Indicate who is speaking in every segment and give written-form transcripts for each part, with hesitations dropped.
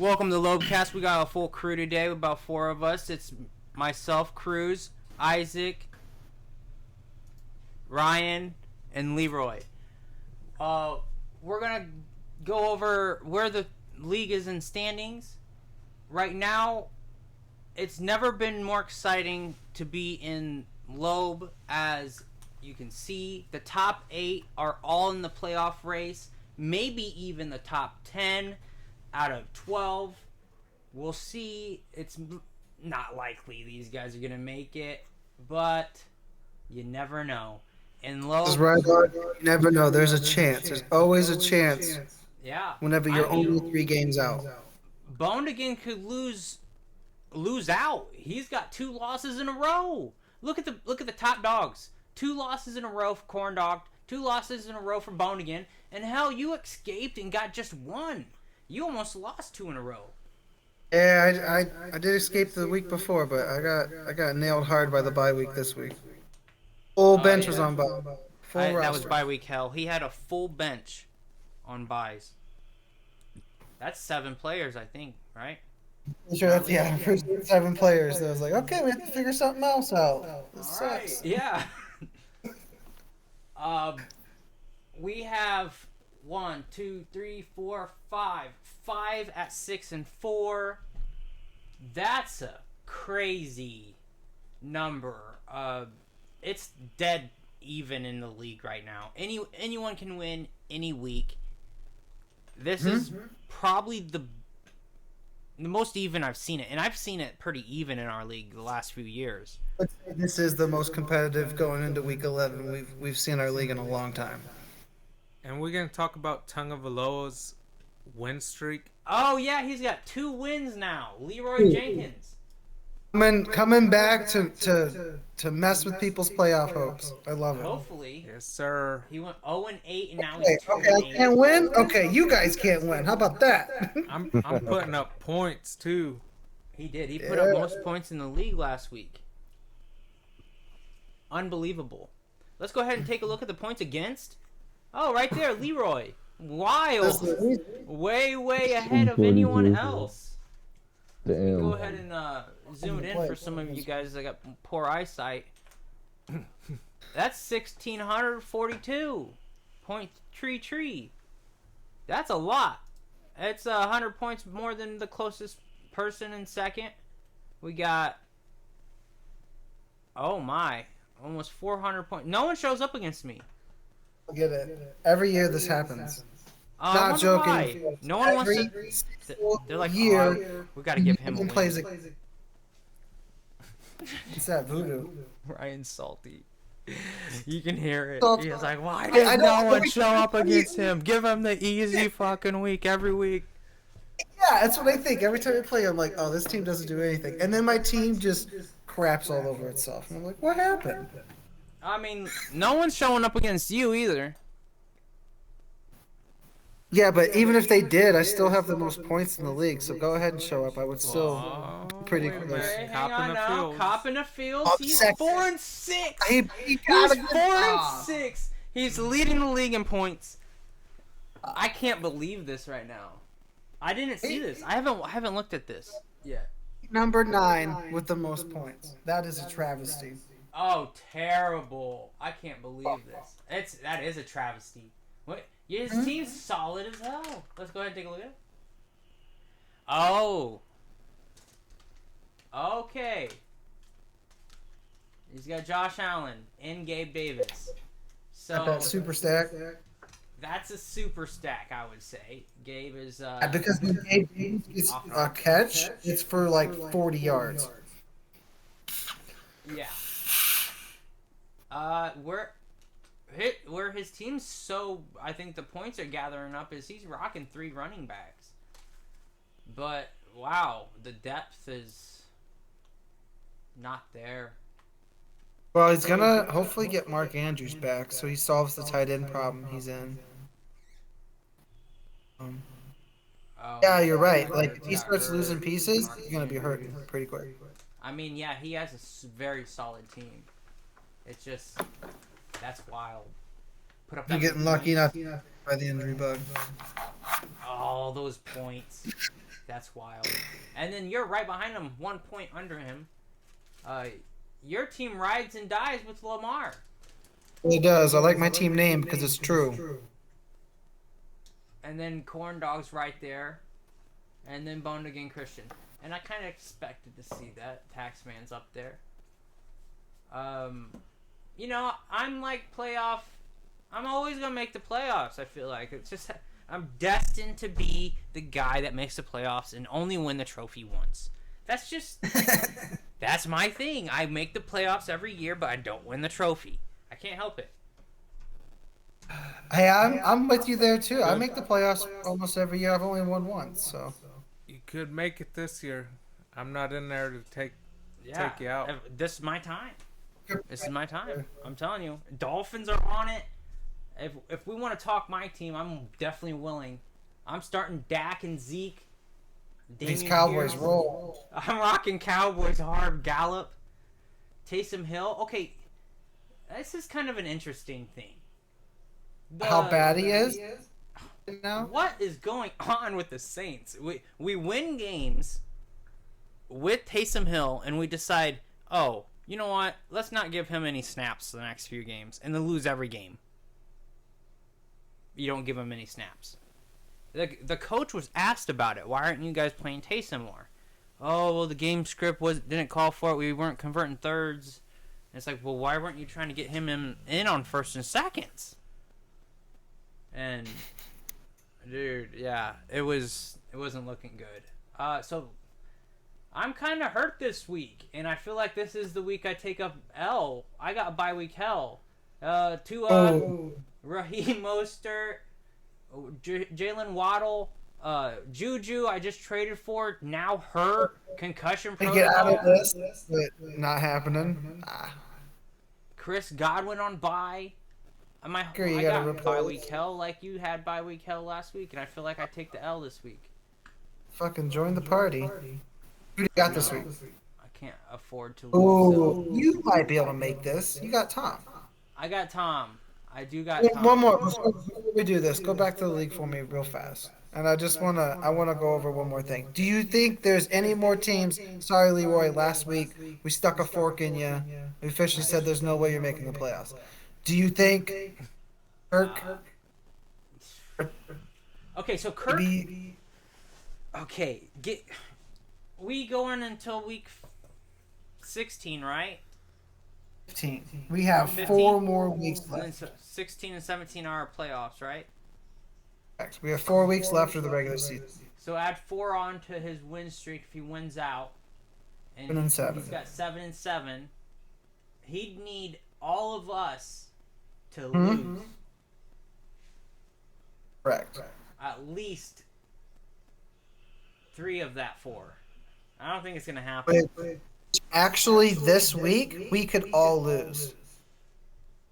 Speaker 1: Welcome to Lobecast. We got a full crew today, about 4 of us. It's myself, Cruz, Isaac, Ryan, and Leroy. We're gonna go over where the league is in standings. Right now, it's never been more exciting to be in Lobe. As you can see, the top 8 are all in the playoff race, maybe even the top 10 out of 12. We'll see. It's not likely these guys are going to make it, but you never know. In Lobe,
Speaker 2: This is right, Lord. You never know. There's a chance. There's always a chance
Speaker 1: yeah.
Speaker 2: whenever you're only 3 games out.
Speaker 1: Boned again could lose out. He's got 2 losses in a row. Look at the top dogs. 2 losses in a row for Corn Dog. 2 losses in a row for Bone again. And hell, you escaped and got just 1. You almost lost 2 in a row.
Speaker 2: Yeah, I did escape the week before, but I got nailed hard by the bye week this week. Full bench was on bye. Full roster.
Speaker 1: That was bye week hell. He had a full bench on buys. That's 7 players, I think, right?
Speaker 2: Sure, that's I'm pretty sure 7 players. So I was like, okay, we have to figure something else out. This sucks.
Speaker 1: Yeah. We have 1, 2, 3, 4, 5. 5 at 6 and 4. That's a crazy number. It's dead even in the league right now. Anyone can win any week. This is probably the most even I've seen it, and I've seen it pretty even in our league the last few years.
Speaker 2: This is the most competitive going into week 11 we've seen our league in a long time.
Speaker 3: And we're gonna talk about Tungavaloa's win streak.
Speaker 1: Oh yeah, he's got 2 wins now. Leroy Jenkins.
Speaker 2: Coming back to mess with people's playoff hopes. I love it.
Speaker 1: Hopefully.
Speaker 3: Yes, sir.
Speaker 1: He went 0-8 and now he's 2-8.
Speaker 2: Okay, I can't win? Okay, you guys can't win. How about that?
Speaker 3: I'm putting up points too.
Speaker 1: He did. He put up most points in the league last week. Unbelievable. Let's go ahead and take a look at the points against. Oh, right there, Leroy. Wild. Way ahead of anyone else.
Speaker 4: Damn.
Speaker 1: Go ahead and zoom it in for some of you guys that got poor eyesight. That's 1,642. Point tree. That's a lot. It's 100 points more than the closest person in second. We got, oh my, almost 400 points. No one shows up against me.
Speaker 2: I get it. Every year this happens.
Speaker 1: Not joking.
Speaker 2: Why.
Speaker 1: No one wants to. They're like,
Speaker 2: year,
Speaker 1: we got to give him a win.
Speaker 2: Plays it. It's that voodoo.
Speaker 1: Ryan's salty. You can hear it.
Speaker 2: Salty.
Speaker 1: He's like, why does no one show up against him? Give him the easy fucking week every week.
Speaker 2: Yeah, that's what I think. Every time I play, I'm like, oh, this team doesn't do anything. And then my team just craps all over itself. And I'm like, what happened?
Speaker 1: I mean, no one's showing up against you either.
Speaker 2: Yeah, but even if they did, I still have the most points in the league. So go ahead and show up. I would still pretty close.
Speaker 1: Hey, hang on now. Cop in the field. He's
Speaker 2: second.
Speaker 1: 4-6.
Speaker 2: He's
Speaker 1: He's 4-6. He's leading the league in points. I can't believe this right now. I didn't see this. I haven't looked at this yet.
Speaker 2: Number 9 with the most points. That is a travesty.
Speaker 1: Oh, terrible! I can't believe this. That is a travesty. What? Yeah, his team's solid as hell. Let's go ahead and take a look at it. Oh. Okay. He's got Josh Allen and Gabe Davis. So
Speaker 2: That super stack.
Speaker 1: that's a super stack, I would say. Gabe is
Speaker 2: Because when Gabe gets a catch, it's for like 40 yards.
Speaker 1: yeah. Where his team's so, I think the points are gathering up is he's rocking 3 running backs. But wow, the depth is not there.
Speaker 2: Well, he's gonna hopefully get Mark Andrews back, so he solves the tight end problem he's in. Yeah, you're right. Like if he starts losing pieces, he's gonna be hurting pretty quick.
Speaker 1: I mean, yeah, he has a very solid team. It's just, that's wild. Put up
Speaker 2: You're
Speaker 1: that
Speaker 2: getting lucky enough by the injury bug.
Speaker 1: all those points. That's wild. And then you're right behind him, 1 point under him. Your team rides and dies with Lamar.
Speaker 2: It does. I like my team name because it's true.
Speaker 1: And then Corn Dog's right there. And then Boned Again Christian. And I kind of expected to see that. Taxman's up there. You know, I'm like playoff. I'm always going to make the playoffs, I feel like. It's just, I'm destined to be the guy that makes the playoffs and only win the trophy once. That's just, that's my thing. I make the playoffs every year, but I don't win the trophy. I can't help it.
Speaker 2: Hey, I'm with you there too. I make the playoffs almost every year. I've only won once, so.
Speaker 3: You could make it this year. I'm not in there to take you out.
Speaker 1: This is my time. This is my time. I'm telling you. Dolphins are on it. If we want to talk my team, I'm definitely willing. I'm starting Dak and Zeke.
Speaker 2: These Cowboys roll.
Speaker 1: I'm rocking Cowboys hard. Gallup. Taysom Hill. Okay, this is kind of an interesting thing.
Speaker 2: How bad he is? No.
Speaker 1: What is going on with the Saints? We win games with Taysom Hill, and we decide, oh, you know what? Let's not give him any snaps the next few games, and then lose every game. You don't give him any snaps. The coach was asked about it. Why aren't you guys playing Taysom more? Oh, well, the game script didn't call for it. We weren't converting thirds. And it's like, well, why weren't you trying to get him in on first and seconds? And dude, yeah, it wasn't looking good. So I'm kind of hurt this week, and I feel like this is the week I take up L. I got bye week hell. Raheem Mostert, Jalen Waddle, Juju. I just traded for, now hurt, concussion protocol.
Speaker 2: Get out of this, but not happening.
Speaker 1: Chris Godwin on bye. I got bye week hell like you had bye week hell last week, and I feel like I take the L this week.
Speaker 2: Fucking join the party. Who do you got this week?
Speaker 1: I can't afford to lose.
Speaker 2: Oh, you might be able to make this. You got Tom.
Speaker 1: I got Tom. I do got Tom.
Speaker 2: One more before we do this. Go back to the league for me real fast. And I wanna go over one more thing. Do you think there's any more teams? Sorry, Leroy. Last week we stuck a fork in you. We officially said there's no way you're making the playoffs. Do you think Kirk?
Speaker 1: Okay, so Kirk. Okay, we going until week 16, right?
Speaker 2: 15. We have
Speaker 1: 15?
Speaker 2: 4 more weeks left.
Speaker 1: 16 and 17 are our playoffs, right?
Speaker 2: We have 4 weeks left of the regular season.
Speaker 1: So add 4 on to his win streak if he wins out. And
Speaker 2: 7 and 7.
Speaker 1: He's got 7 and 7. He'd need all of us to lose.
Speaker 2: Correct.
Speaker 1: At least 3 of that 4. I don't think it's gonna happen.
Speaker 2: Actually, this week we could all lose.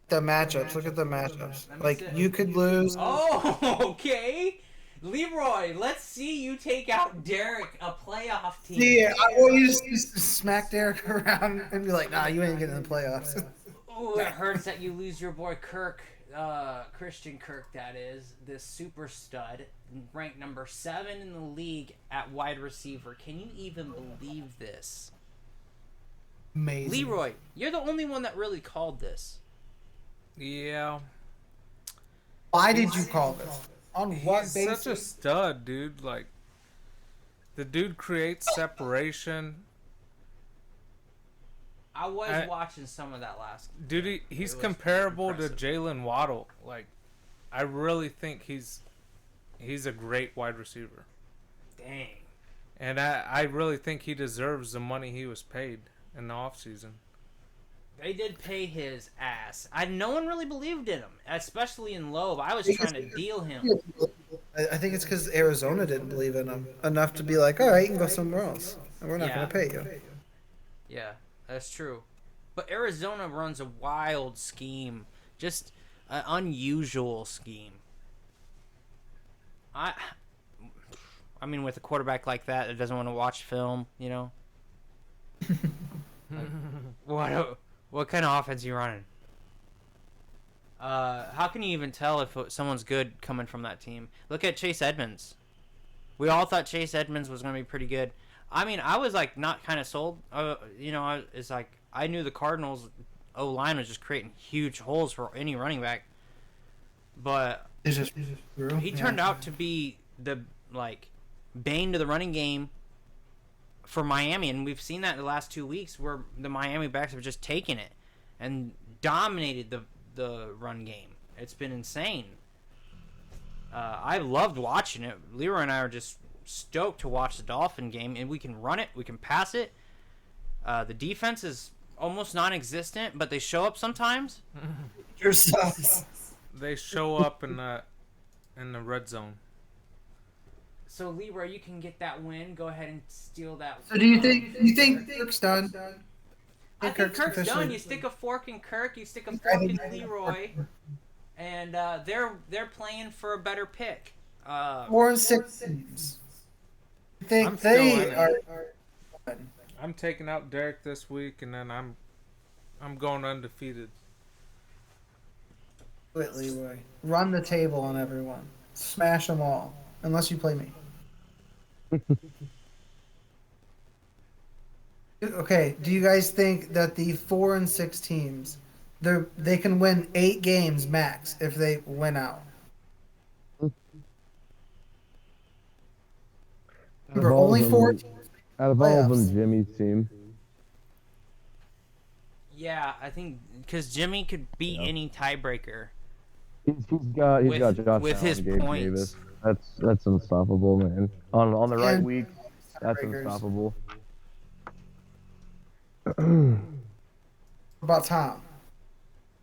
Speaker 2: The matchups. Look at the matchups. Like you could lose.
Speaker 1: Oh, okay. Leroy, let's see you take out Derek, a playoff team.
Speaker 2: Yeah, I want you to just smack Derek around and be like, nah, you ain't getting in the playoffs.
Speaker 1: Oh, it hurts that you lose your boy Kirk, Christian Kirk, that is, this super stud, ranked number 7 in the league at wide receiver. Can you even believe this?
Speaker 2: Amazing.
Speaker 1: Leroy, you're the only one that really called this.
Speaker 3: Yeah.
Speaker 2: Why did you call this? On what
Speaker 3: He's
Speaker 2: basis?
Speaker 3: such a stud, dude. Like, the dude creates separation.
Speaker 1: I was watching some of that last.
Speaker 3: Dude, he's comparable to Jalen Waddle. Like, I really think he's a great wide receiver.
Speaker 1: Dang.
Speaker 3: And I really think he deserves the money he was paid in the offseason.
Speaker 1: They did pay his ass. No one really believed in him, especially in Lobe. I was trying to deal him.
Speaker 2: I think it's because Arizona didn't believe in him enough to be like, all right, you can go somewhere else. And we're not going to pay you.
Speaker 1: Yeah, that's true. But Arizona runs a wild scheme. Just an unusual scheme. I mean, with a quarterback like that doesn't want to watch film, you know? What kind of offense are you running? How can you even tell if someone's good coming from that team? Look at Chase Edmonds. We all thought Chase Edmonds was going to be pretty good. I mean, I was like not kind of sold. It's like I knew the Cardinals O line was just creating huge holes for any running back, but he turned out to be the bane to the running game for Miami, and we've seen that in the last 2 weeks where the Miami backs have just taken it and dominated the run game. It's been insane. I loved watching it. Leroy and I are just stoked to watch the Dolphin game, and we can run it, we can pass it. The defense is almost non-existent, but they show up sometimes.
Speaker 2: Yourselves.
Speaker 3: They show up in the red zone.
Speaker 1: So Leroy, you can get that win. Go ahead and steal that.
Speaker 2: So do you think Kirk's done?
Speaker 1: I think Kirk's done. You stick a fork in Kirk, you stick a fork in Leroy, and they're playing for a better pick.
Speaker 2: 4-6 teams. I think they are.
Speaker 3: I'm taking out Derek this week, and then I'm going undefeated.
Speaker 2: Quit, Leroy. Run the table on everyone. Smash them all. Unless you play me. Okay, do you guys think that the 4-6 teams, they can win 8 games max if they win out? Remember, only 4 teams.
Speaker 4: Out of all of them, Jimmy's team.
Speaker 1: Yeah, I think because Jimmy could beat any tiebreaker.
Speaker 4: He's got Josh Allen
Speaker 1: with his
Speaker 4: and Gabe
Speaker 1: points.
Speaker 4: Davis. That's unstoppable, man. On the right
Speaker 2: And
Speaker 4: week, that's unstoppable.
Speaker 2: What about Tom?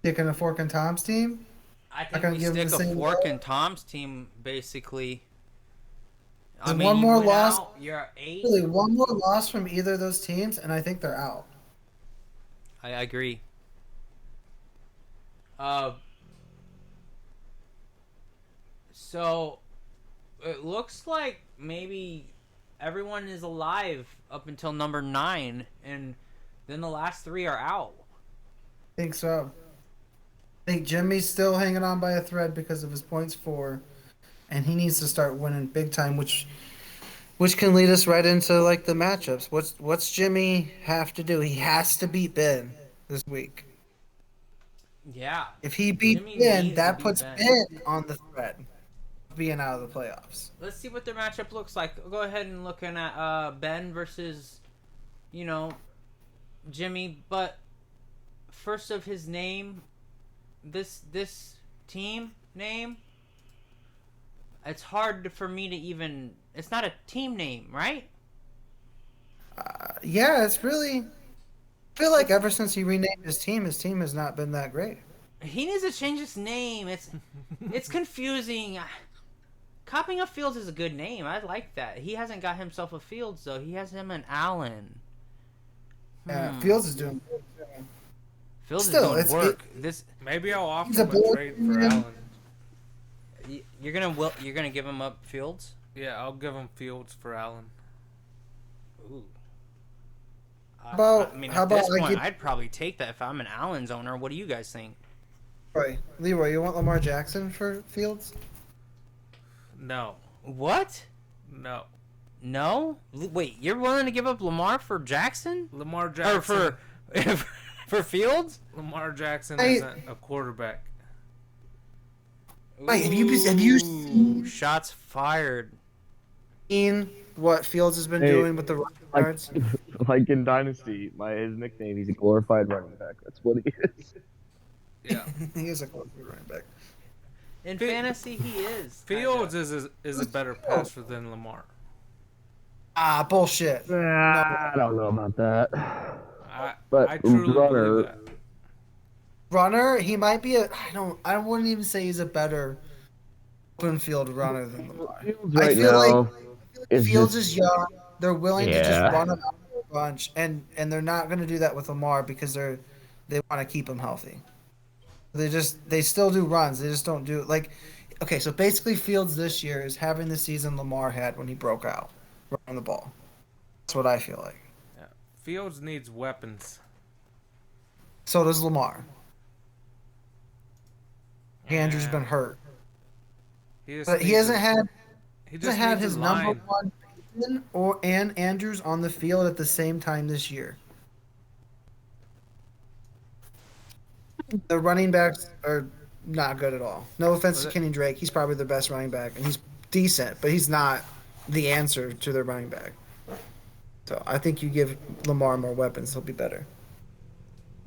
Speaker 2: Sticking a fork in Tom's team?
Speaker 1: I
Speaker 2: Not
Speaker 1: think
Speaker 2: gonna
Speaker 1: we
Speaker 2: give him
Speaker 1: stick
Speaker 2: the
Speaker 1: a
Speaker 2: same
Speaker 1: fork
Speaker 2: goal?
Speaker 1: in Tom's team, basically.
Speaker 2: There's one more
Speaker 1: win
Speaker 2: loss.
Speaker 1: out, you're at 8.
Speaker 2: Really, one more loss from either of those teams, and I think they're out.
Speaker 1: I agree. So it looks like maybe everyone is alive up until number 9, and then the last 3 are out.
Speaker 2: I think so. I think Jimmy's still hanging on by a thread because of his points 4, and he needs to start winning big time, which can lead us right into like the matchups. What's Jimmy have to do? He has to beat Ben this week.
Speaker 1: Yeah.
Speaker 2: If he beats
Speaker 1: Jimmy
Speaker 2: Ben,
Speaker 1: needs
Speaker 2: that
Speaker 1: to beat
Speaker 2: puts
Speaker 1: Ben.
Speaker 2: Ben on the thread of being out of the playoffs.
Speaker 1: Let's see what their matchup looks like. Go ahead and looking at Ben versus, Jimmy. But first of his name, this team name, it's hard for me to even. It's not a team name, right?
Speaker 2: Yeah, it's really. I feel like ever since he renamed his team has not been that great.
Speaker 1: He needs to change his name. It's confusing. Copying a Fields is a good name. I like that. He hasn't got himself a Fields though. He has him an Allen.
Speaker 2: Yeah, Fields is doing good.
Speaker 1: Fields
Speaker 2: Still,
Speaker 1: is doing work.
Speaker 3: Maybe I'll offer
Speaker 2: He's a
Speaker 3: him a
Speaker 2: boy.
Speaker 3: trade for Allen.
Speaker 1: You're gonna give him up Fields?
Speaker 3: Yeah, I'll give him Fields for Allen.
Speaker 1: Ooh.
Speaker 2: How
Speaker 1: At
Speaker 2: about
Speaker 1: this
Speaker 2: I
Speaker 1: point,
Speaker 2: give-
Speaker 1: I'd probably take that if I'm an Allen's owner. What do you guys think?
Speaker 2: Leroy, you want Lamar Jackson for Fields?
Speaker 3: No.
Speaker 1: What?
Speaker 3: No.
Speaker 1: No? Wait, you're willing to give up Lamar for Jackson?
Speaker 3: Lamar Jackson.
Speaker 1: Or for Fields?
Speaker 3: Lamar Jackson
Speaker 2: Hey.
Speaker 3: isn't a quarterback.
Speaker 2: Wait, have you seen-
Speaker 1: Shots fired.
Speaker 2: Seen what Fields has been
Speaker 4: Hey,
Speaker 2: doing with the rushing
Speaker 4: Like,
Speaker 2: yards?
Speaker 4: like in Dynasty, his nickname, he's a glorified running back. That's what he is.
Speaker 3: Yeah.
Speaker 2: He is a close running back.
Speaker 1: In fantasy, he is.
Speaker 3: Fields is a better passer than Lamar.
Speaker 2: Ah, bullshit.
Speaker 4: I don't know about that. But
Speaker 3: I truly
Speaker 4: runner-
Speaker 3: believe that.
Speaker 2: Runner, he might be I wouldn't even say he's a better open field runner than Lamar.
Speaker 4: Fields
Speaker 2: I
Speaker 4: right
Speaker 2: feel
Speaker 4: now
Speaker 2: like
Speaker 4: is
Speaker 2: Fields
Speaker 4: just-
Speaker 2: is young. They're willing to just
Speaker 4: Yeah.
Speaker 2: run him out a bunch, and they're not going to do that with Lamar because they want to keep him healthy. They still do runs. They just don't do like. Okay, so basically, Fields this year is having the season Lamar had when he broke out running the ball. That's what I feel like.
Speaker 3: Yeah. Fields needs weapons.
Speaker 2: So does Lamar. Andrew's been hurt,
Speaker 3: Just
Speaker 2: but he
Speaker 3: needs
Speaker 2: hasn't had
Speaker 3: He
Speaker 2: He
Speaker 3: just
Speaker 2: had
Speaker 3: needs
Speaker 2: his
Speaker 3: a
Speaker 2: number
Speaker 3: line.
Speaker 2: one Bateman and Andrews on the field at the same time this year. The running backs are not good at all. No offense
Speaker 3: Was
Speaker 2: to
Speaker 3: it-
Speaker 2: Kenny Drake, he's probably the best running back, and he's decent, but he's not the answer to their running back. So I think you give Lamar more weapons, he'll be better.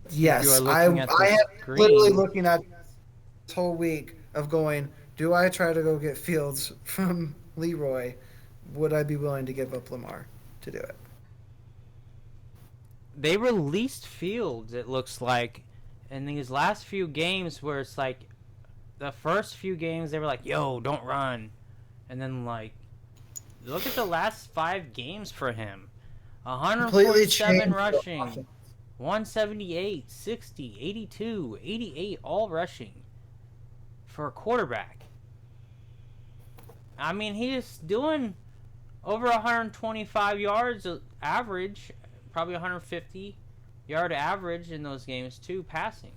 Speaker 1: If you are
Speaker 2: Yes,
Speaker 1: looking at
Speaker 2: I
Speaker 1: the
Speaker 2: have literally
Speaker 1: screen,
Speaker 2: looking at this whole week of going, do I try to go get Fields from Leroy? Would I be willing to give up Lamar to do it?
Speaker 1: they released Fields, it looks like, in these last few games where it's like the first few games they were like, yo, don't run. And then, like, look at the last 5 games for him.
Speaker 2: Completely
Speaker 1: 147
Speaker 2: changed the
Speaker 1: rushing,
Speaker 2: offense.
Speaker 1: 178, 60, 82, 88, all rushing for a quarterback. I mean, he's doing over 125 yards average, probably 150 yard average in those games too, passing.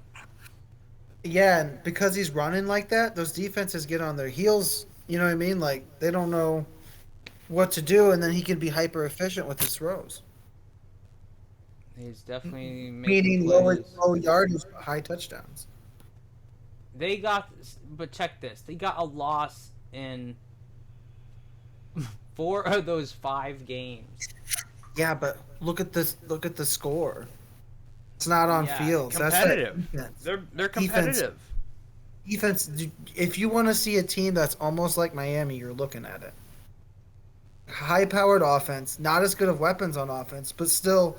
Speaker 2: Yeah, and because he's running like that, those defenses get on their heels. You know what I mean? Like they don't know what to do, and then he can be hyper efficient with his throws.
Speaker 1: He's definitely making
Speaker 2: Meaning
Speaker 1: plays.
Speaker 2: low yardage, high touchdowns.
Speaker 1: They got, but check this. They got a loss in 4 of those 5 games.
Speaker 2: Yeah, but look at this. Look at the score. It's not on
Speaker 1: Yeah,
Speaker 2: fields.
Speaker 1: competitive.
Speaker 2: That's that defense.
Speaker 1: They're competitive.
Speaker 2: Defense. If you want to see a team that's almost like Miami, you're looking at it. High-powered offense, not as good of weapons on offense, but still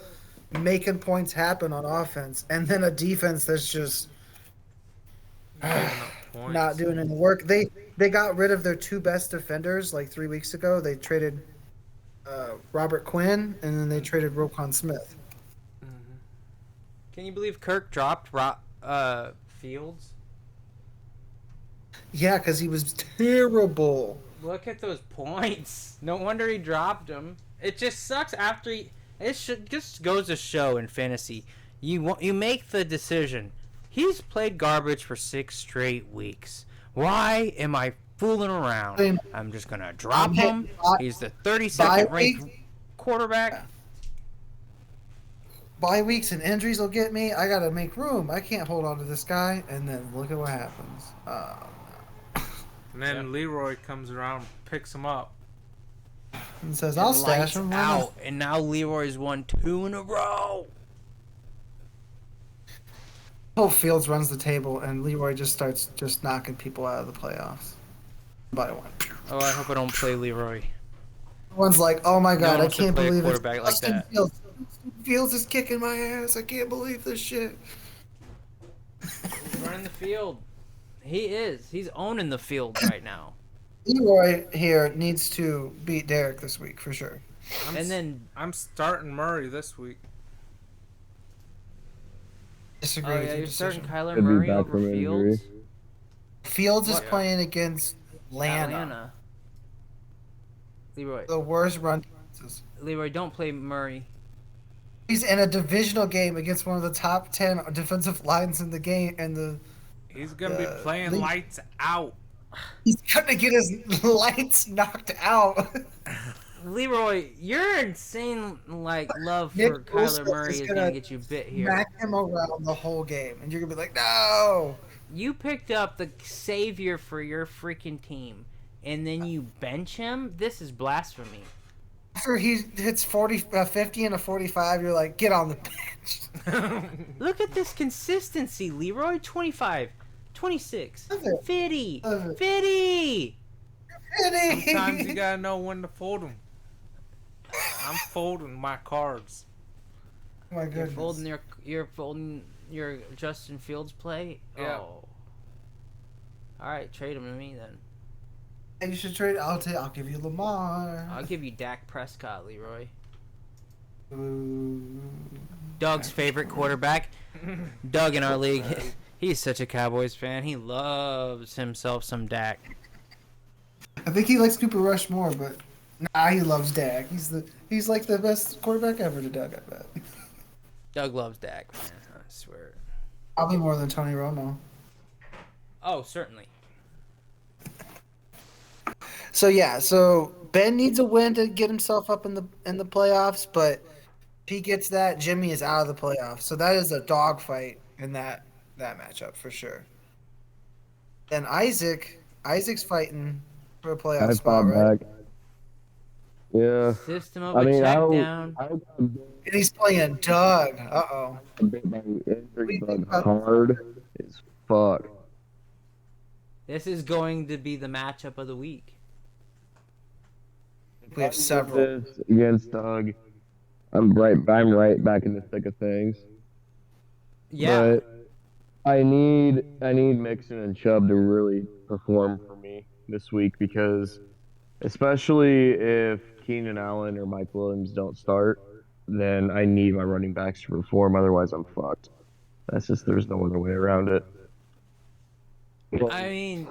Speaker 2: making points happen on offense, and then a defense that's just
Speaker 3: Giving up points.
Speaker 2: not doing any work. They got rid of their 2 best defenders like 3 weeks ago. They traded Robert Quinn, and then they traded Roquan Smith.
Speaker 1: Can you believe Kirk dropped Fields?
Speaker 2: Yeah, because he was terrible.
Speaker 1: Look at those points. No wonder he dropped him. It just sucks after he. Just goes to show in fantasy. You make the decision. He's played garbage for 6 straight weeks. Why am I fooling around? I'm just gonna drop him. He's the 32nd ranked quarterback.
Speaker 2: Bye weeks and injuries will get me. I gotta make room. I can't hold on to this guy. And then look at what happens.
Speaker 3: And then Leroy comes around, picks him up.
Speaker 2: And says, "I'll stash
Speaker 1: Lights
Speaker 2: him."
Speaker 1: out, and now Leroy's won 2 in a row.
Speaker 2: Hope Fields runs the table and Leroy just starts just knocking people out of the playoffs. By one.
Speaker 1: Oh, I hope I don't play Leroy.
Speaker 2: Everyone's like, "Oh my god, I
Speaker 1: wants to
Speaker 2: can't
Speaker 1: play a
Speaker 2: believe it."
Speaker 1: quarterback like that.
Speaker 2: Fields is kicking my ass. I can't believe this shit.
Speaker 1: He's running the field. He is. He's owning the field right now.
Speaker 2: Leroy here needs to beat Derek this week for sure.
Speaker 3: I'm starting Murray this week.
Speaker 2: Disagree
Speaker 1: Oh
Speaker 2: with
Speaker 1: yeah,
Speaker 2: your
Speaker 1: you're starting
Speaker 2: decision.
Speaker 1: Kyler
Speaker 4: Could be
Speaker 1: Murray
Speaker 4: back
Speaker 1: over
Speaker 4: from injury.
Speaker 1: Fields.
Speaker 2: Fields is
Speaker 1: What?
Speaker 2: playing against Atlanta,
Speaker 1: Atlanta. Leroy,
Speaker 2: the worst run defenses.
Speaker 1: Leroy, don't play Murray.
Speaker 2: He's in a divisional game against one of the top 10 defensive lines in the game, and
Speaker 3: He's gonna be playing
Speaker 2: Lee-
Speaker 3: lights out.
Speaker 2: he's gonna get his lights knocked out.
Speaker 1: Leroy, your insane love
Speaker 2: Nick
Speaker 1: for
Speaker 2: Bosa
Speaker 1: Kyler Murray
Speaker 2: is
Speaker 1: is
Speaker 2: gonna
Speaker 1: gonna get you bit here.
Speaker 2: Smack him around the whole game, and you're gonna be like, "No."
Speaker 1: You picked up the savior for your freaking team, and then you bench him. This is blasphemy.
Speaker 2: After he hits 50 and a 45, you're like, "Get on the bench."
Speaker 1: Look at this consistency, Leroy. 25, 26,
Speaker 2: Love it.
Speaker 1: 50,
Speaker 2: Love it.
Speaker 1: 50.
Speaker 3: Sometimes you gotta know when to fold them. I'm folding my cards.
Speaker 2: Oh my
Speaker 1: You're
Speaker 2: goodness.
Speaker 1: folding your Justin Fields play.
Speaker 3: Yeah.
Speaker 1: Oh. All right, trade him to me then.
Speaker 2: And you should trade. I'll give you Lamar.
Speaker 1: I'll give you Dak Prescott, Leroy.
Speaker 2: Ooh.
Speaker 1: Doug's favorite quarterback. Doug in our league, he's such a Cowboys fan. He loves himself some Dak.
Speaker 2: I think he likes Cooper Rush more, but nah, he loves Dak. He's like the best quarterback ever to Doug, I bet.
Speaker 1: Doug loves Dak, man. I swear.
Speaker 2: Probably more than Tony Romo.
Speaker 1: Oh, certainly.
Speaker 2: So Ben needs a win to get himself up in the playoffs, but if he gets that, Jimmy is out of the playoffs. So that is a dogfight in that matchup for sure. Then Isaac's fighting for a playoff
Speaker 4: I
Speaker 2: spot,
Speaker 4: fought
Speaker 2: right?
Speaker 4: back. Yeah.
Speaker 1: System of
Speaker 4: I
Speaker 1: a
Speaker 4: mean,
Speaker 1: check down.
Speaker 4: I got
Speaker 2: And he's playing Doug. Uh-oh.
Speaker 4: bit by the
Speaker 2: What do
Speaker 4: injury
Speaker 2: you think
Speaker 4: bug
Speaker 2: about
Speaker 4: hard as fuck.
Speaker 1: This is going to be the matchup of the week.
Speaker 2: we have
Speaker 4: I win
Speaker 2: several.
Speaker 4: this against Doug. I'm right back in the thick of things.
Speaker 1: Yeah.
Speaker 4: But I need Mixon and Chubb to really perform for me this week because especially if Keenan Allen or Mike Williams don't start, then I need my running backs to perform. Otherwise, I'm fucked. There's no other way around it.
Speaker 1: I mean,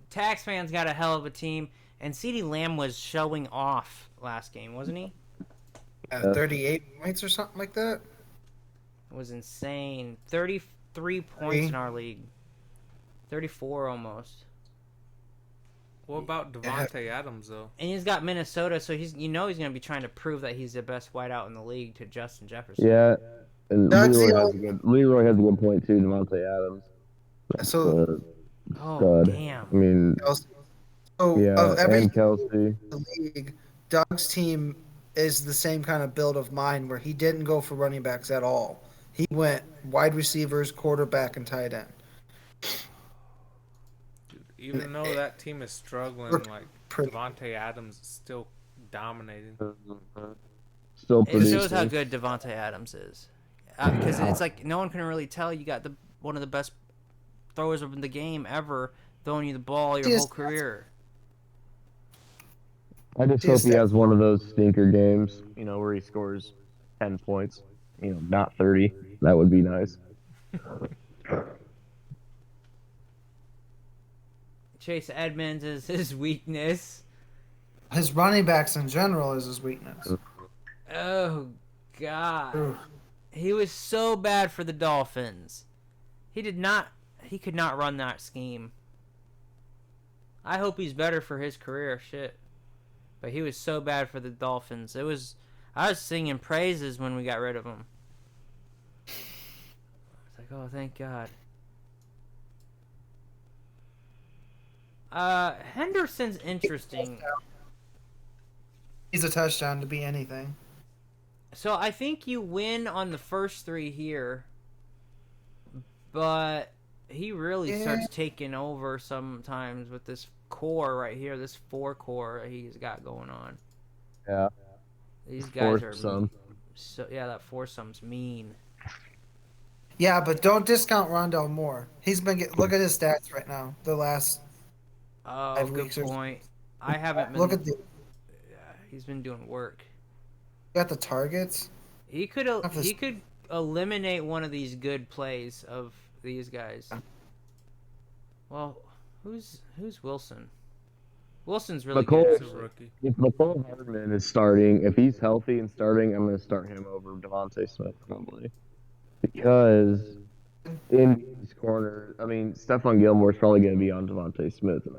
Speaker 1: Tax fans got a hell of a team, and CeeDee Lamb was showing off last game, wasn't he?
Speaker 2: 38 points or something like that.
Speaker 1: It was insane. 33 points in our league. 34 almost.
Speaker 3: What about Devontae Adams though?
Speaker 1: And he's got Minnesota, so he's going to be trying to prove that he's the best wideout in the league to Justin Jefferson.
Speaker 4: Yeah, and
Speaker 2: Doug's
Speaker 4: Leroy has a good point too. Devontae Adams.
Speaker 2: So,
Speaker 1: Oh,
Speaker 4: Stud.
Speaker 1: damn.
Speaker 4: I mean, yeah,
Speaker 2: of every
Speaker 4: and Kelsey.
Speaker 2: the league, Doug's team is the same kind of build of mine where he didn't go for running backs at all. He went wide receivers, quarterback, and tight end.
Speaker 3: Dude, even though that team is struggling, like Devontae Adams is still dominating.
Speaker 4: Still
Speaker 1: It
Speaker 4: pretty.
Speaker 1: shows how good Devontae Adams is. Because it's like no one can really tell you got one of the best throwers of the game ever throwing you the ball your whole career.
Speaker 4: I just hope he has one of those stinker games, where he scores 10 points, not 30. That would be nice.
Speaker 1: Chase Edmonds is his weakness.
Speaker 2: His running backs in general is his weakness.
Speaker 1: Oh, God.
Speaker 2: Ooh.
Speaker 1: He was so bad for the Dolphins. He could not run that scheme. I hope he's better for his career, shit. But he was so bad for the Dolphins. I was singing praises when we got rid of him. I was like, oh, thank God. Henderson's interesting.
Speaker 2: He's a touchdown to be anything.
Speaker 1: So I think you win on the first three here, but he really starts taking over sometimes with this core right here, this 4 core he's got going on.
Speaker 4: Yeah.
Speaker 1: These guys are
Speaker 4: Foursome.
Speaker 1: so yeah, that foursome's mean.
Speaker 2: Yeah, but don't discount Rondell Moore. He's been look at his stats right now. The last
Speaker 1: Oh,
Speaker 2: 5
Speaker 1: good
Speaker 2: weeks or
Speaker 1: point. I haven't been.
Speaker 2: look at the
Speaker 1: He's been doing work.
Speaker 2: got the targets.
Speaker 1: He could eliminate one of these good plays of these guys. Well, who's Wilson? Wilson's really good.
Speaker 3: He's a rookie.
Speaker 4: If McCole Hardman is starting, if he's healthy and starting, I'm going to start him over Devontae Smith probably. Because in his corner, I mean, Stephon Gilmore's probably going to be on Devontae Smith, and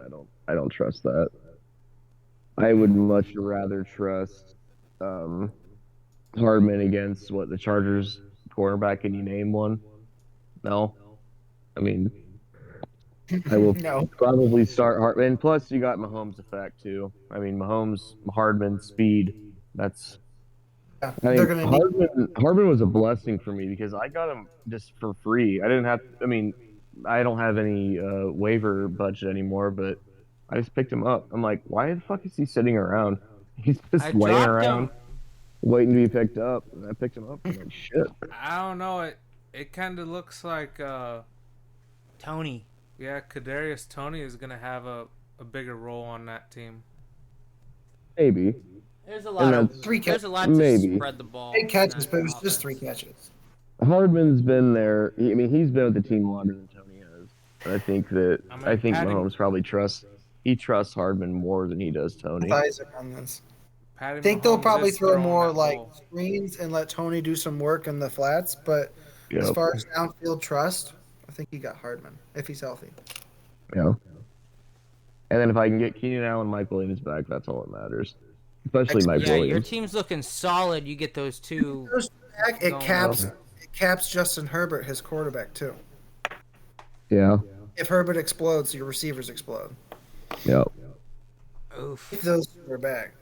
Speaker 4: I don't trust that. I would much rather trust Hardman against the Chargers cornerback. Can you name one? No. I mean, I will probably start Hardman. Plus, you got Mahomes effect too. I mean, Hardman, speed. That's.
Speaker 2: Yeah,
Speaker 4: I mean, Hardman was a blessing for me because I got him just for free. I didn't have. I mean, I don't have any waiver budget anymore, but I just picked him up. I'm like, why the fuck is he sitting around? He's just laying around, waiting to be picked up. And I picked him up. I'm like, shit.
Speaker 3: I don't know. It kind of looks like
Speaker 1: Tony.
Speaker 3: Yeah, Kadarius Toney is gonna have a bigger role on that team.
Speaker 4: Maybe.
Speaker 1: There's a lot of there's a lot to spread the ball.
Speaker 2: 8 catches, but it was just 3 catches.
Speaker 4: Hardman's been there. I mean, he's been with the team longer than Tony has. But I think Mahomes probably trusts Hardman more than he does Tony.
Speaker 2: Isaac on this. I think they'll probably throw more like screens and let Tony do some work in the flats. But as far as downfield trust, I think he got Hardman if he's healthy.
Speaker 4: Yeah. And then if I can get Keenan Allen, Mike Williams back, that's all that matters. Especially Mike
Speaker 1: Yeah, your
Speaker 4: Williams.
Speaker 1: team's looking solid. You get those two.
Speaker 2: Goes back,
Speaker 1: Going
Speaker 2: it caps Justin Herbert, his quarterback too.
Speaker 4: Yeah.
Speaker 2: If Herbert explodes, your receivers explode.
Speaker 4: Yep.
Speaker 1: Oof.
Speaker 2: If those two are back.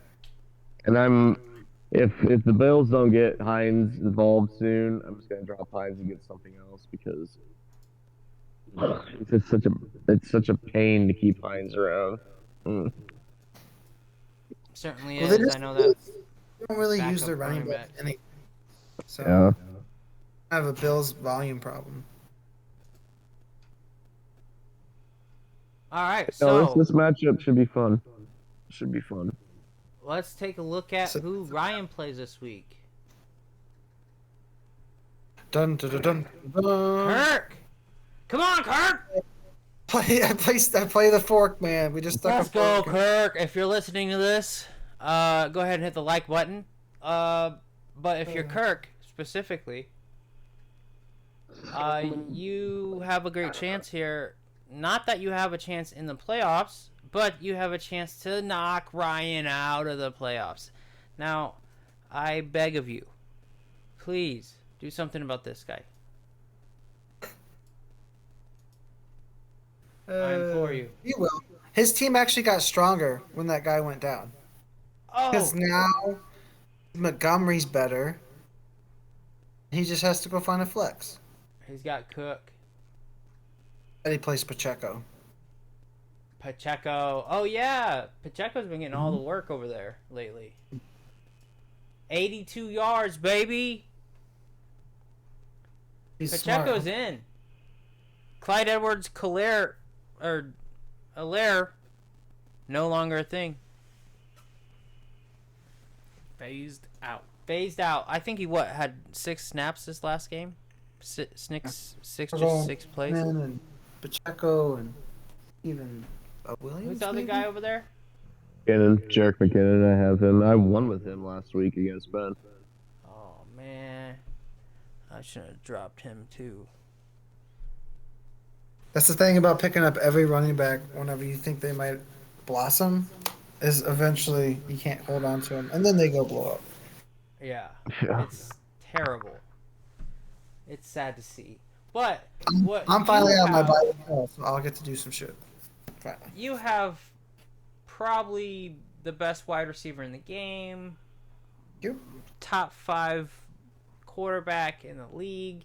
Speaker 4: And if the Bills don't get Hines involved soon, I'm just gonna drop Hines and get something else because it's such a pain to keep Hines around. Mm.
Speaker 1: Certainly
Speaker 2: Well,
Speaker 1: is. I know that.
Speaker 2: They don't really use
Speaker 1: Backup
Speaker 2: their running
Speaker 1: running
Speaker 2: back any. So
Speaker 4: Yeah.
Speaker 2: I have a Bills volume problem.
Speaker 1: All right,
Speaker 4: No,
Speaker 1: so
Speaker 4: this matchup should be fun. Should be fun.
Speaker 1: let's take a look at
Speaker 2: So-
Speaker 1: who Ryan plays this week.
Speaker 2: Dun dun dun dun. dun.
Speaker 1: Kirk, come on, Kirk.
Speaker 2: I play the fork, man. We just stuck
Speaker 1: Let's
Speaker 2: a
Speaker 1: go,
Speaker 2: fork.
Speaker 1: Kirk. If you're listening to this, go ahead and hit the like button. But if you're Kirk specifically, you have a great chance here. Not that you have a chance in the playoffs, but you have a chance to knock Ryan out of the playoffs. Now, I beg of you, please do something about this guy. I implore you.
Speaker 2: He will. His team actually got stronger when that guy went down. Because
Speaker 1: Oh,
Speaker 2: now Montgomery's better. He just has to go find a flex.
Speaker 1: he's got Cook,
Speaker 2: And he plays Pacheco.
Speaker 1: Pacheco. Oh yeah, Pacheco's been getting all the work over there lately. 82 yards, baby.
Speaker 2: He's
Speaker 1: Pacheco's
Speaker 2: smart.
Speaker 1: in. Clyde Edwards-Helaire or Alaire, no longer a thing.
Speaker 3: Phased out.
Speaker 1: Phased out. I think he had 6 snaps this last game. Six plays.
Speaker 2: Man and Pacheco and even Williams.
Speaker 1: Who's the other
Speaker 2: maybe?
Speaker 1: guy over there?
Speaker 4: Jarek McKinnon, I have him. I won with him last week against Ben.
Speaker 1: Oh man, I should have dropped him too.
Speaker 2: That's the thing about picking up every running back whenever you think they might blossom, is eventually you can't hold on to them, and then they go blow up.
Speaker 1: Yeah,
Speaker 4: Yeah.
Speaker 1: it's terrible. It's sad to see. But what
Speaker 2: I'm finally
Speaker 1: you
Speaker 2: out of my
Speaker 1: have-
Speaker 2: body, so I'll get to do some shit. Finally.
Speaker 1: You have probably the best wide receiver in the game.
Speaker 2: You?
Speaker 1: Top 5 quarterback in the league.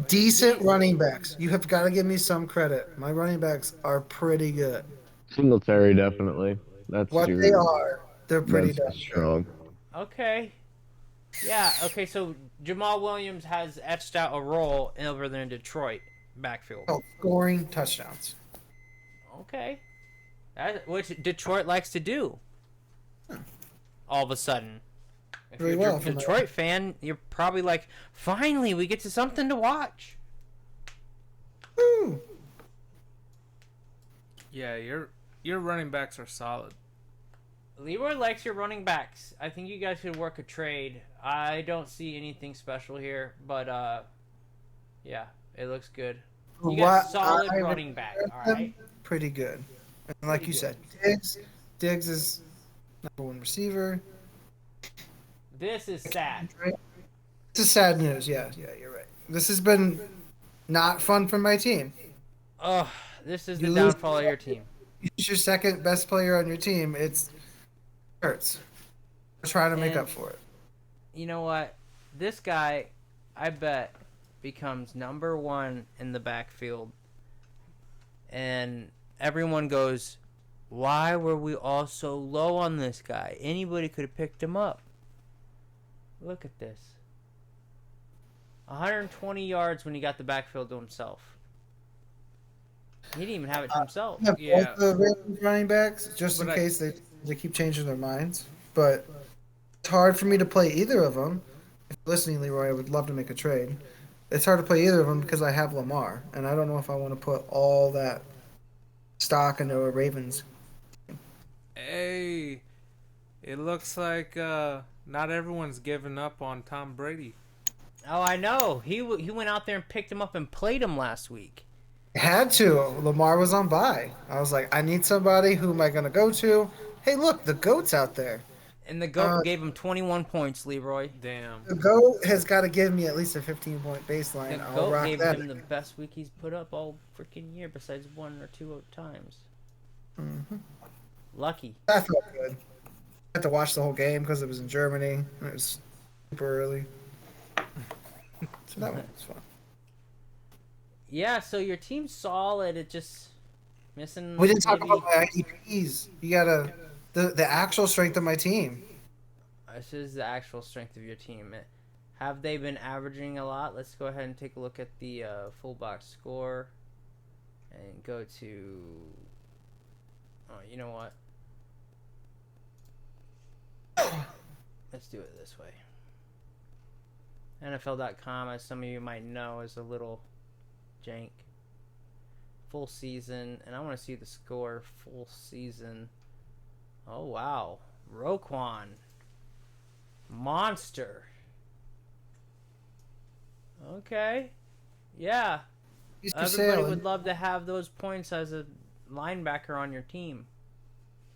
Speaker 2: Decent running backs. You have got to give me some credit. My running backs are pretty good.
Speaker 4: Singletary, definitely. That's
Speaker 2: What
Speaker 4: your,
Speaker 2: they are, they're pretty
Speaker 4: that's
Speaker 2: damn
Speaker 4: strong.
Speaker 1: Okay. Yeah, okay, so Jamal Williams has etched out a role over there in Detroit backfield.
Speaker 2: Oh, scoring touchdowns.
Speaker 1: Okay. Which Detroit likes to do. All of a sudden. If
Speaker 2: Very
Speaker 1: you're
Speaker 2: well
Speaker 1: a
Speaker 2: for them.
Speaker 1: Detroit fan, you're probably like, finally, we get to something to watch.
Speaker 2: Woo!
Speaker 3: Yeah, your running backs are solid.
Speaker 1: Leroy likes your running backs. I think you guys could work a trade. I don't see anything special here, but yeah, it looks good. You got a solid
Speaker 2: I
Speaker 1: running back,
Speaker 2: regard
Speaker 1: all right?
Speaker 2: them, pretty good. And like
Speaker 1: Pretty
Speaker 2: you
Speaker 1: good.
Speaker 2: said, Diggs is number 1 receiver.
Speaker 1: This is sad.
Speaker 2: This is sad news. Yeah, you're right. This has been not fun for my team.
Speaker 1: Oh, this is the
Speaker 2: You lose-
Speaker 1: downfall of your team.
Speaker 2: He's your second best player on your team. It hurts. We're trying to make
Speaker 1: And-
Speaker 2: up for it.
Speaker 1: You know what? This guy, I bet, becomes number 1 in the backfield. And everyone goes, why were we all so low on this guy? Anybody could have picked him up. Look at this. 120 yards when he got the backfield to himself. He didn't even have it to himself.
Speaker 2: I have
Speaker 3: Yeah.
Speaker 2: both the Ravens running backs just in
Speaker 3: But
Speaker 2: case they keep changing their minds. But it's hard for me to play either of them. If you're listening, Leroy, I would love to make a trade. It's hard to play either of them because I have Lamar, and I don't know if I want to put all that stock into a Ravens.
Speaker 3: Hey, it looks like not everyone's giving up on Tom Brady.
Speaker 1: Oh, I know. He went out there and picked him up and played him last week.
Speaker 2: Had to. Lamar was on bye. I was like, I need somebody. Who am I going to go to? Hey, look, the goat's out there.
Speaker 1: And the
Speaker 2: Uh,
Speaker 1: GOAT gave him 21 points, Leroy.
Speaker 3: Damn.
Speaker 2: the goat has got to give me at least a 15-point
Speaker 1: The
Speaker 2: baseline. I'll
Speaker 1: GOAT
Speaker 2: rock
Speaker 1: gave
Speaker 2: that.
Speaker 1: him the best week he's put up all freaking year, besides 1 or 2 times.
Speaker 2: Hmm.
Speaker 1: Lucky.
Speaker 2: That felt good. I had to watch the whole game because it was in Germany and it was super early. So that one was fun.
Speaker 1: Yeah, so your team's solid. It just missing.
Speaker 2: We didn't talk
Speaker 1: maybe,
Speaker 2: about my IDPs. You gotta the actual strength of my team.
Speaker 1: This is the actual strength of your team. Have they been averaging a lot? Let's go ahead and take a look at the full box score, and go to. Oh, you know what? Let's do it this way. NFL.com, as some of you might know, is a little jank. Full season, and I want to see the score full season. Oh wow, Roquan, monster. Okay, yeah.
Speaker 2: He's for
Speaker 1: Everybody
Speaker 2: sale.
Speaker 1: would love to have those points as a linebacker on your team.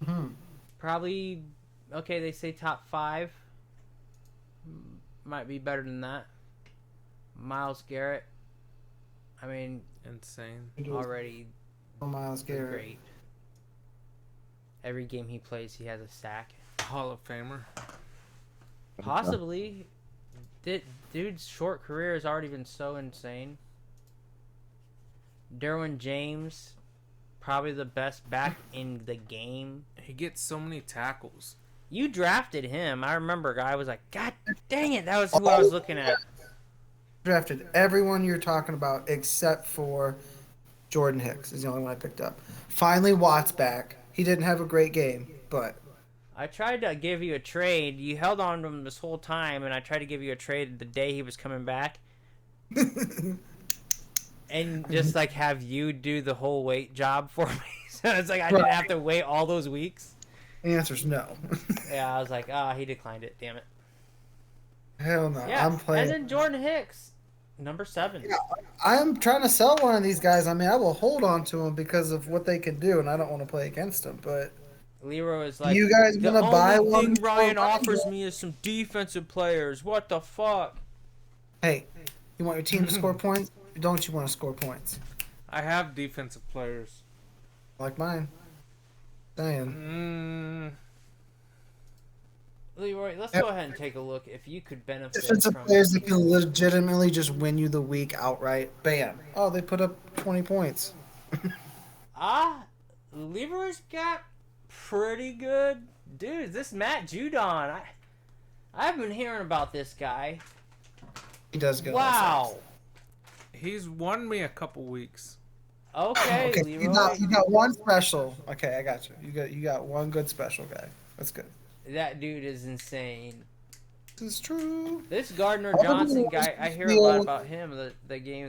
Speaker 2: Mhm.
Speaker 1: Probably, okay, they say top 5. Might be better than that. Miles Garrett, I mean,
Speaker 3: Insane.
Speaker 1: already
Speaker 2: Oh, Miles Garrett.
Speaker 1: great. Every game he plays, he has a sack.
Speaker 3: Hall of Famer.
Speaker 1: Possibly. Dude's short career has already been so insane. Derwin James, probably the best back in the game.
Speaker 3: He gets so many tackles.
Speaker 1: You drafted him. I remember a guy was like, God dang it, that was who I was looking at.
Speaker 2: Drafted everyone you're talking about except for Jordan Hicks is the only one I picked up. Finally, Watt's back. He didn't have a great game, but
Speaker 1: I tried to give you a trade. You held on to him this whole time, and I tried to give you a trade the day he was coming back. And just like have you do the whole wait job for me. So it's like I didn't have to wait all those weeks.
Speaker 2: the answer's no.
Speaker 1: Yeah, I was like, he declined it. Damn it.
Speaker 2: Hell no.
Speaker 1: Yeah,
Speaker 2: I'm playing.
Speaker 1: and then Jordan Hicks, number 7.
Speaker 2: Yeah, I'm trying to sell one of these guys. I mean, I will hold on to them because of what they can do, and I don't want to play against them. But
Speaker 1: Leroy is like,
Speaker 2: you guys
Speaker 1: the
Speaker 2: want to buy
Speaker 1: only
Speaker 2: one?
Speaker 1: thing Ryan offers me is some defensive players. What the fuck?
Speaker 2: Hey, you want your team to score points? Or don't you want to score points?
Speaker 3: I have defensive players.
Speaker 2: Like mine. Saying.
Speaker 1: Leroy, let's go ahead and take a look if you could benefit
Speaker 2: Defensive
Speaker 1: from
Speaker 2: players that can legitimately just win you the week outright. Bam. Oh, they put up 20 points.
Speaker 1: Leroy's got pretty good dudes. This Matt Judon, I've been hearing about this guy.
Speaker 2: He does good.
Speaker 1: Wow.
Speaker 3: He's won me a couple weeks.
Speaker 1: Okay,
Speaker 2: Okay,
Speaker 1: Leroy.
Speaker 2: you got one special. Okay, I got you. You got one good special guy. That's good.
Speaker 1: That dude is insane.
Speaker 2: This is true.
Speaker 1: This Gardner
Speaker 2: All the
Speaker 1: Johnson
Speaker 2: boys
Speaker 1: guy, I hear a lot
Speaker 2: feel-
Speaker 1: about him.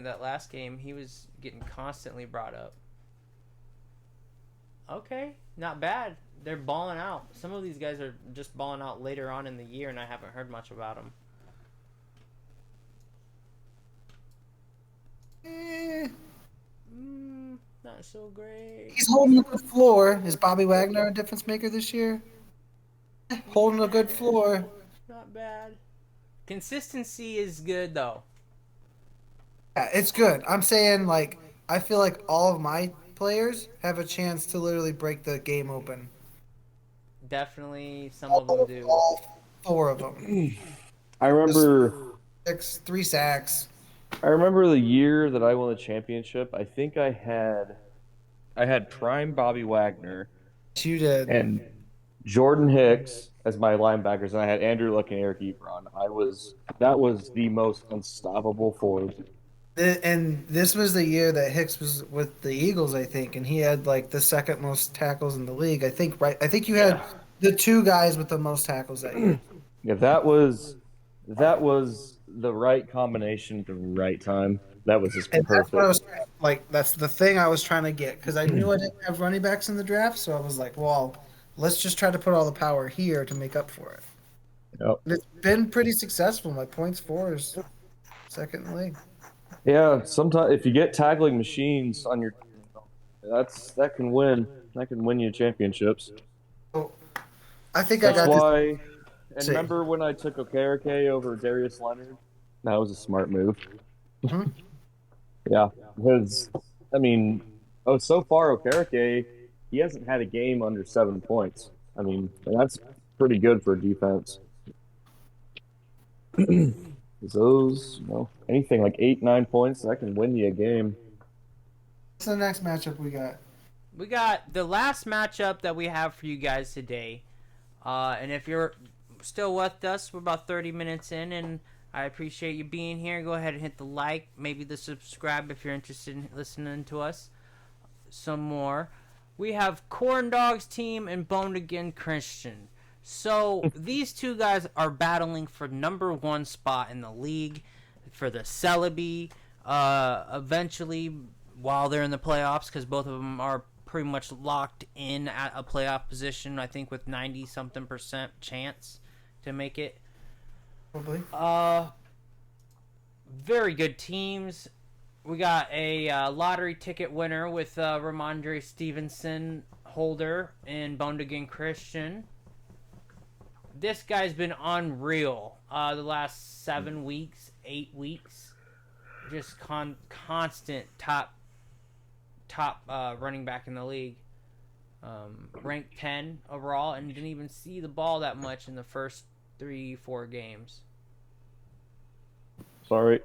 Speaker 1: That last game, he was getting constantly brought up. Okay, not bad. They're balling out. Some of these guys are just balling out later on in the year, and I haven't heard much about them.
Speaker 2: Eh,
Speaker 1: Not so great.
Speaker 2: he's holding a good floor. Is Bobby Wagner a difference maker this year? Holding a good floor.
Speaker 1: Not bad. Consistency is good, though.
Speaker 2: Yeah, it's good. I'm saying, like, I feel like all of my players have a chance to literally break the game open.
Speaker 1: Definitely, some of them do.
Speaker 2: All 4 of them.
Speaker 4: I remember
Speaker 2: 3 sacks.
Speaker 4: I remember the year that I won the championship. I think I had prime Bobby Wagner
Speaker 2: You did.
Speaker 4: and Jordan Hicks as my linebackers, and I had Andrew Luck and Eric Ebron. That was the most unstoppable force.
Speaker 2: And this was the year that Hicks was with the Eagles, I think, and he had like the second most tackles in the league. I think, right? I think you had the 2 guys with the most tackles that year.
Speaker 4: Yeah, that was the right combination at the right time. That was just
Speaker 2: And that's what I
Speaker 4: perfect.
Speaker 2: was like. That's the thing I was trying to get because I knew I didn't have running backs in the draft, so I was like, well, let's just try to put all the power here to make up for it.
Speaker 4: Yep.
Speaker 2: And it's been pretty successful. My points for is second in the league.
Speaker 4: Yeah, sometimes if you get tackling machines on your, that can win. That can win you championships.
Speaker 2: So, I think I
Speaker 4: That's
Speaker 2: got this.
Speaker 4: why. And
Speaker 2: See.
Speaker 4: remember when I took Okereke over Darius Leonard? That was a smart move.
Speaker 2: Mhm.
Speaker 4: Yeah, because I mean, so far Okereke, he hasn't had a game under 7 points. I mean, and that's pretty good for defense. 'Cause those, anything like 8, 9 points, that can win you a game.
Speaker 2: What's the next matchup we got?
Speaker 1: We got the last matchup that we have for you guys today. And if you're still with us, we're about 30 minutes in, and I appreciate you being here. Go ahead and hit the like, maybe the subscribe if you're interested in listening to us some more. We have Corn Dogs team and Boned Again Christian. So these two guys are battling for number one spot in the league for the Celebi. Eventually, while they're in the playoffs, because both of them are pretty much locked in at a playoff position. I think with 90-something% chance to make it.
Speaker 2: Probably.
Speaker 1: Very good teams. We got a lottery ticket winner with Ramondre Stevenson holder and Boned Again Christian. This guy's been unreal the last 7 weeks, 8 weeks. Just constant top running back in the league. Ranked 10 overall and didn't even see the ball that much in the first 3-4 games.
Speaker 4: Sorry.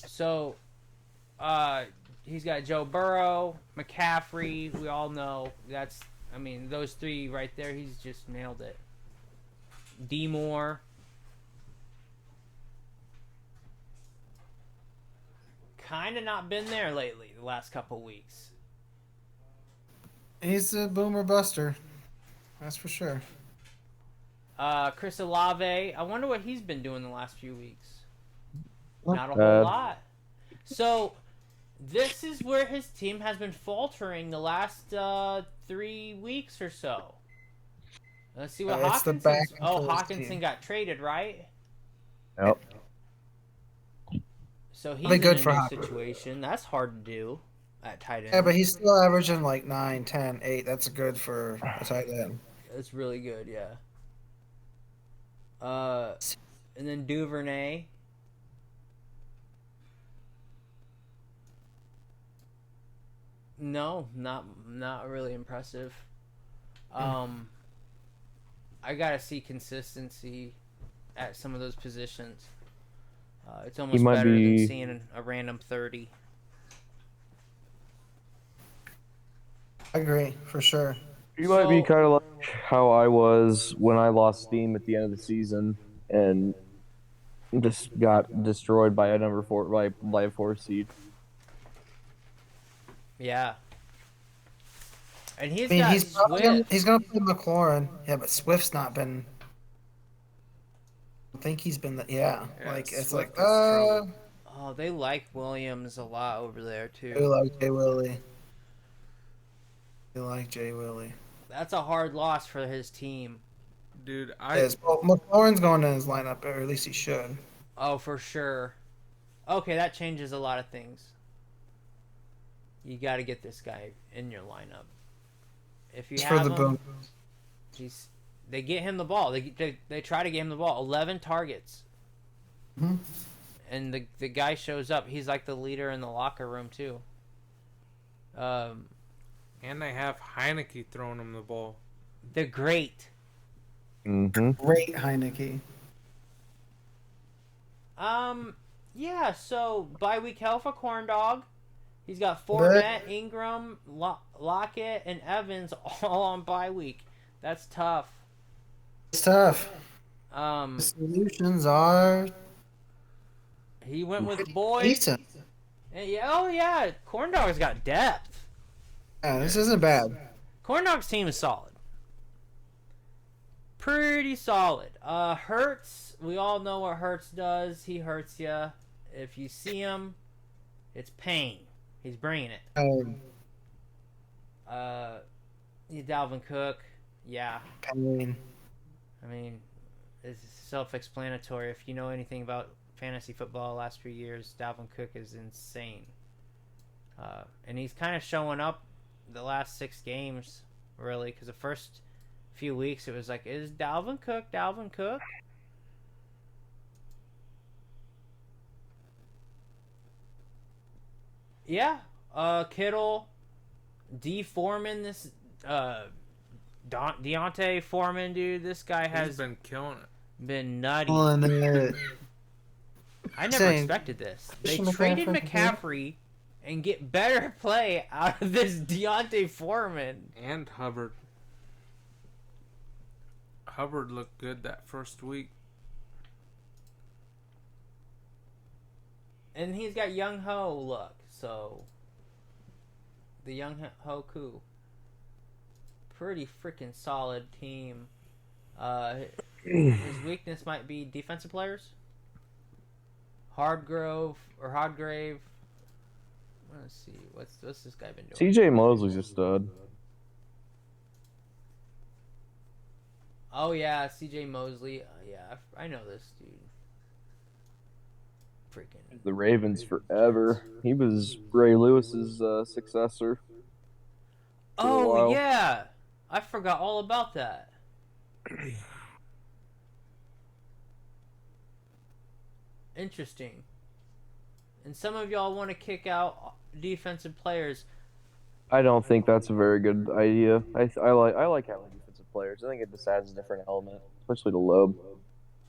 Speaker 1: So, he's got Joe Burrow, McCaffrey. We all know those three right there. He's just nailed it. D Moore. Kind of not been there lately. The last couple weeks.
Speaker 2: He's a boomer buster. That's for sure.
Speaker 1: Chris Olave. I wonder what he's been doing the last few weeks. Not a whole
Speaker 4: bad.
Speaker 1: lot. So, this is where his team has been faltering the last 3 weeks or so. Let's see what
Speaker 2: It's the
Speaker 1: Hawkinson.
Speaker 2: back and
Speaker 1: Oh,
Speaker 2: forth
Speaker 1: Hawkinson
Speaker 2: team.
Speaker 1: got traded, right?
Speaker 4: Yep.
Speaker 1: So he's
Speaker 2: be good
Speaker 1: in a
Speaker 2: for
Speaker 1: new
Speaker 2: Hopper.
Speaker 1: situation. That's hard to do at tight end.
Speaker 2: Yeah, but he's still averaging like 9, 10, 8. That's good for a tight end.
Speaker 1: That's really good, yeah. And then Duvernay. No, not really impressive. I gotta see consistency at some of those positions. It's almost
Speaker 4: might
Speaker 1: better than
Speaker 4: be-
Speaker 1: seeing a random 30.
Speaker 2: I agree, for sure.
Speaker 4: You might be
Speaker 1: So-
Speaker 4: kind of like how I was when I lost steam at the end of the season and just got destroyed by a number 4 by a 4 seed.
Speaker 1: Yeah. And
Speaker 2: I mean,
Speaker 1: got
Speaker 2: he's probably gonna,
Speaker 1: Swift.
Speaker 2: he's gonna play McLaurin. Yeah, but Swift's not been. I think he's been.
Speaker 3: Yeah,
Speaker 2: Like it's
Speaker 3: Swift
Speaker 2: like
Speaker 3: is trouble.
Speaker 1: Oh, they like Williams a lot over there
Speaker 2: They
Speaker 1: too.
Speaker 2: like Jay Willie. They like Jay Willie.
Speaker 1: That's a hard loss for his team.
Speaker 3: Dude,
Speaker 2: Well, McLaurin's going in his lineup, or at least he should.
Speaker 1: Oh, for sure. Okay, that changes a lot of things. You got to get this guy in your lineup. If you
Speaker 2: It's
Speaker 1: have
Speaker 2: for the
Speaker 1: him,
Speaker 2: boom.
Speaker 1: they get him the ball. They try to get him the ball. 11 targets.
Speaker 2: Mhm.
Speaker 1: And the guy shows up. He's like the leader in the locker room too.
Speaker 3: and they have Heineke throwing him the ball.
Speaker 1: They're great.
Speaker 4: Mm-hmm.
Speaker 2: Great Heineke.
Speaker 1: Yeah, so bye week hell for Corn Dog. He's got Fournette, Ingram, Lockett, and Evans all on bye week. That's tough.
Speaker 2: It's tough.
Speaker 1: Um,
Speaker 2: The solutions are
Speaker 1: he went with Boyd.
Speaker 2: decent.
Speaker 1: And yeah, Corn Dog's got depth.
Speaker 2: Yeah, this isn't bad.
Speaker 1: Corn Dog's team is solid. Pretty solid. Hurts, we all know what Hurts does. He hurts you. If you see him, it's pain. He's bringing it. Dalvin Cook, yeah.
Speaker 2: Pain.
Speaker 1: I mean, is self-explanatory. If you know anything about fantasy football the last few years, Dalvin Cook is insane. And he's kind of showing up the last 6 games, really, because the first few weeks it was like, is Dalvin Cook? Yeah. Kittle, D. Foreman, this Deontay Foreman, dude, this guy has
Speaker 3: He's been killing it.
Speaker 1: been nutty.
Speaker 2: Well,
Speaker 1: I never expected this. They traded McCaffrey and get better play out of this Deontay Foreman.
Speaker 3: And Hubbard. Hubbard looked good that first week.
Speaker 1: And he's got Young Ho look, so the Young Ho Koo. Pretty freaking solid team. His weakness might be defensive players. Hardgrave. Let's see, what's this guy been doing?
Speaker 4: CJ Mosley's a stud.
Speaker 1: Oh yeah, CJ Mosley. Yeah, I know this dude. Freaking.
Speaker 4: The Ravens forever. He was Ray Lewis's successor.
Speaker 1: Oh yeah, I forgot all about that. Interesting. And some of y'all want to kick out defensive players.
Speaker 4: I don't think that's a very good idea. I like having defensive players. I think it just adds a different element, especially to Lobe,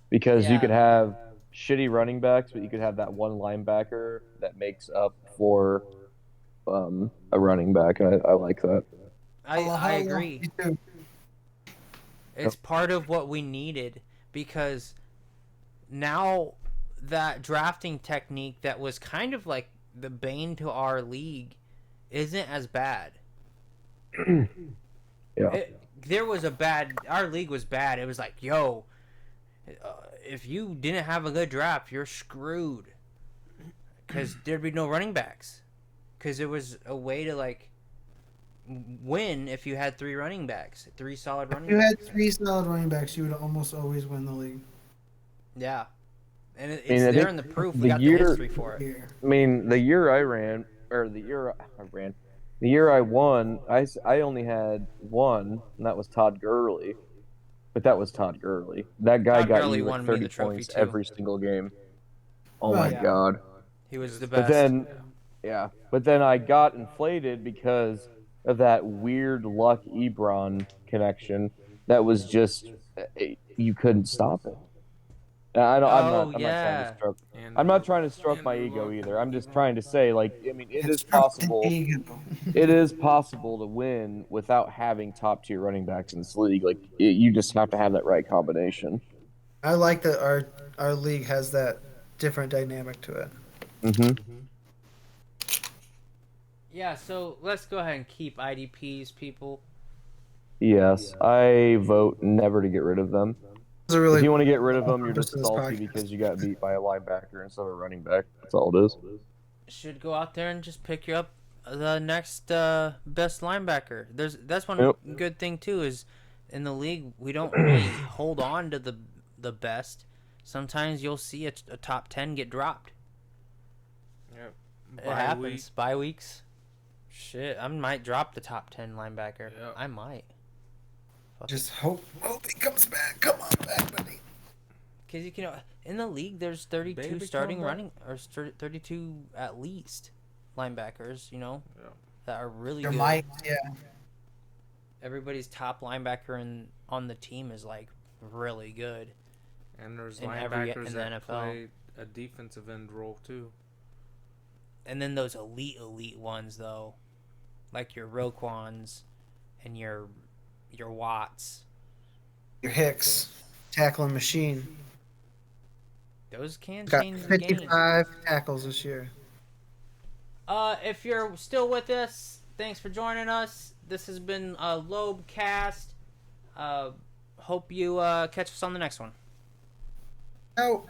Speaker 4: because you could have shitty running backs, but you could have that one linebacker that makes up for a running back. I like that.
Speaker 1: I agree. It's part of what we needed, because now that drafting technique that was kind of like the bane to our league isn't as bad.
Speaker 4: Yeah.
Speaker 1: Our league was bad. It was like, yo, if you didn't have a good draft, you're screwed. Because there'd be no running backs. Because it was a way to, like, win if you had 3 running backs. 3 solid running backs.
Speaker 2: If you had 3 solid running backs, you would almost always win the league.
Speaker 1: Yeah. And it's there in the proof. We got the history for it.
Speaker 4: I mean, the year I won, I only had one, and that was Todd Gurley. But that was Todd Gurley. That guy got you like 30 points every single game. Oh my God.
Speaker 1: He was the best.
Speaker 4: But then I got inflated because of that weird Luck Ebron connection. That was just, you couldn't stop it. I'm not trying to stroke my ego either. I'm just trying to say, like, I mean, it is possible. It is possible to win without having top tier running backs in this league. Like, you just have to have that right combination.
Speaker 2: I like that our league has that different dynamic to it.
Speaker 4: Mm-hmm.
Speaker 1: Yeah, so let's go ahead and keep IDPs, people.
Speaker 4: Yes, I vote never to get rid of them. If you want to get rid of them, you're just salty because you got beat by a linebacker instead of a running back. That's all it is.
Speaker 1: Should go out there and just pick you up the next best linebacker. That's one good thing too, is in the league we don't really hold on to the best. Sometimes you'll see a top 10 get dropped.
Speaker 3: Yep.
Speaker 1: It happens. Bye weeks. Shit, I might drop the top 10 linebacker. Yep. I might.
Speaker 2: Just hope he comes back. Come on back, buddy.
Speaker 1: Because you can, in the league, there's 32 starting running, or 32 at least linebackers. That are really good.
Speaker 2: Yeah.
Speaker 1: Everybody's top linebacker on the team is like really good.
Speaker 3: And there's linebackers
Speaker 1: in the
Speaker 3: that
Speaker 1: NFL.
Speaker 3: play a defensive end role too.
Speaker 1: And then those elite ones though, like your Roquans and your Watts,
Speaker 2: your Hicks, tackling machine.
Speaker 1: Those can
Speaker 2: Got
Speaker 1: change the game.
Speaker 2: 55 tackles this year.
Speaker 1: If you're still with us, thanks for joining us. This has been a Lobe cast. Hope you catch us on the next one.
Speaker 2: Out.